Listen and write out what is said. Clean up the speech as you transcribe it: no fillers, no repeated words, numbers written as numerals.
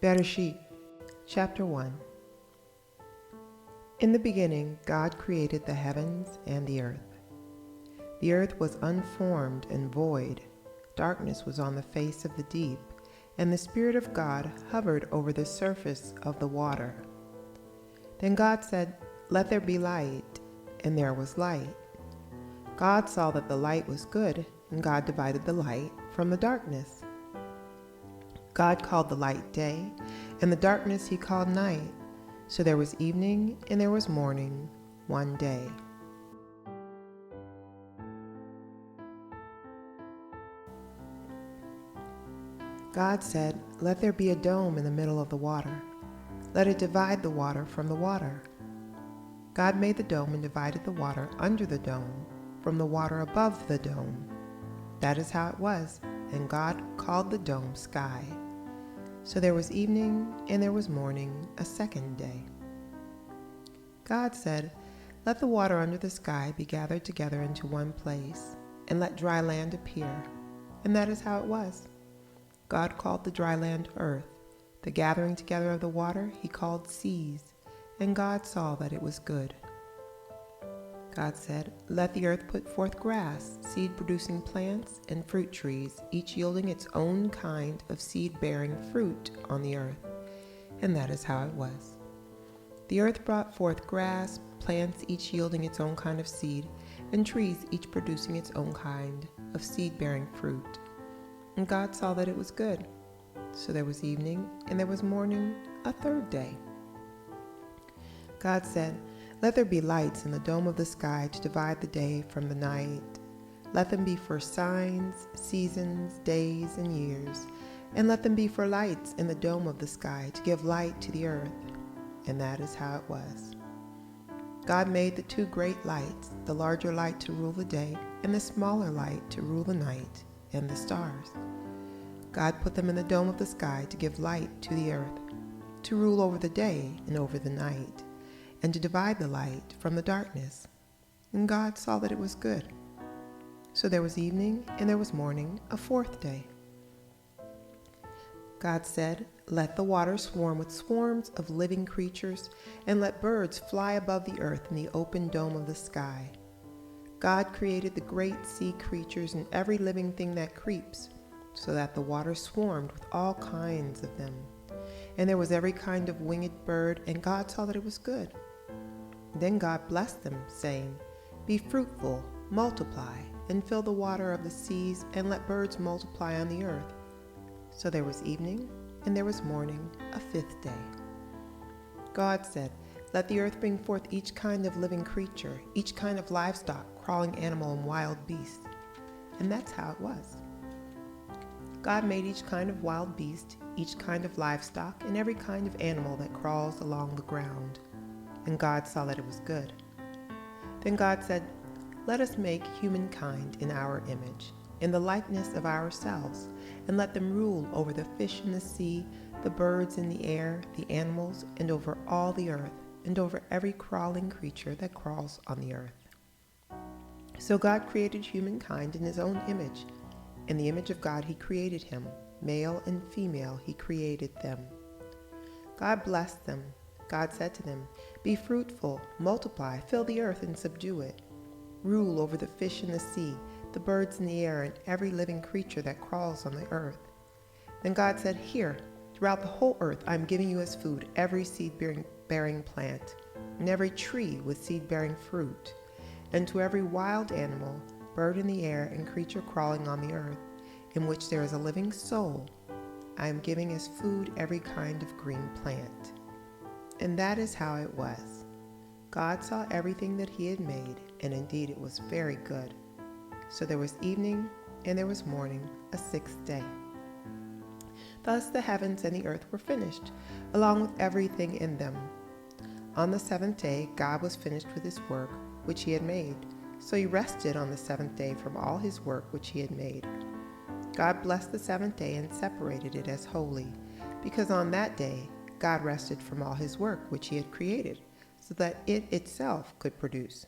Bereshit, Chapter 1. In the beginning, God created the heavens and the earth. The earth was unformed and void. Darkness was on the face of the deep, and the Spirit of God hovered over the surface of the water. Then God said, "Let there be light," and there was light. God saw that the light was good, and God divided the light from the darkness. God called the light day, and the darkness he called night. So there was evening and there was morning, one day. God said, "Let there be a dome in the middle of the water. Let it divide the water from the water." God made the dome and divided the water under the dome from the water above the dome. That is how it was, and God called the dome sky. So there was evening and there was morning, a second day. God said, "Let the water under the sky be gathered together into one place, and let dry land appear." And that is how it was. God called the dry land earth. The gathering together of the water he called seas, and God saw that it was good. God said, "Let the earth put forth grass, seed-producing plants, and fruit trees, each yielding its own kind of seed-bearing fruit on the earth." And that is how it was. The earth brought forth grass, plants each yielding its own kind of seed, and trees each producing its own kind of seed-bearing fruit. And God saw that it was good. So there was evening and there was morning, a third day. God said, "Let there be lights in the dome of the sky to divide the day from the night. Let them be for signs, seasons, days, and years. And let them be for lights in the dome of the sky to give light to the earth." And that is how it was. God made the two great lights, the larger light to rule the day, and the smaller light to rule the night and the stars. God put them in the dome of the sky to give light to the earth, to rule over the day and over the night, and to divide the light from the darkness. And God saw that it was good. So there was evening and there was morning, a fourth day. God said, "Let the water swarm with swarms of living creatures, and let birds fly above the earth in the open dome of the sky." God created the great sea creatures and every living thing that creeps, so that the water swarmed with all kinds of them. And there was every kind of winged bird, and God saw that it was good. Then God blessed them, saying, "Be fruitful, multiply, and fill the water of the seas, and let birds multiply on the earth." So there was evening, and there was morning, a fifth day. God said, "Let the earth bring forth each kind of living creature, each kind of livestock, crawling animal, and wild beast." And that's how it was. God made each kind of wild beast, each kind of livestock, and every kind of animal that crawls along the ground. And God saw that it was good. Then God said, "Let us make humankind in our image, in the likeness of ourselves, and let them rule over the fish in the sea, the birds in the air, the animals, and over all the earth, and over every crawling creature that crawls on the earth." So God created humankind in his own image. In the image of God he created him, male and female he created them. God blessed them. God said to them, "Be fruitful, multiply, fill the earth and subdue it. Rule over the fish in the sea, the birds in the air, and every living creature that crawls on the earth." Then God said, "Here, throughout the whole earth I am giving you as food every seed-bearing plant, and every tree with seed-bearing fruit, and to every wild animal, bird in the air, and creature crawling on the earth, in which there is a living soul, I am giving as food every kind of green plant." And that is how it was. God saw everything that he had made, and indeed it was very good. So there was evening and there was morning, a sixth day. Thus the heavens and the earth were finished, along with everything in them. On the seventh day God was finished with his work which he had made. So he rested on the seventh day from all his work which he had made. God blessed the seventh day and separated it as holy, because on that day God rested from all his work which he had created, so that it itself could produce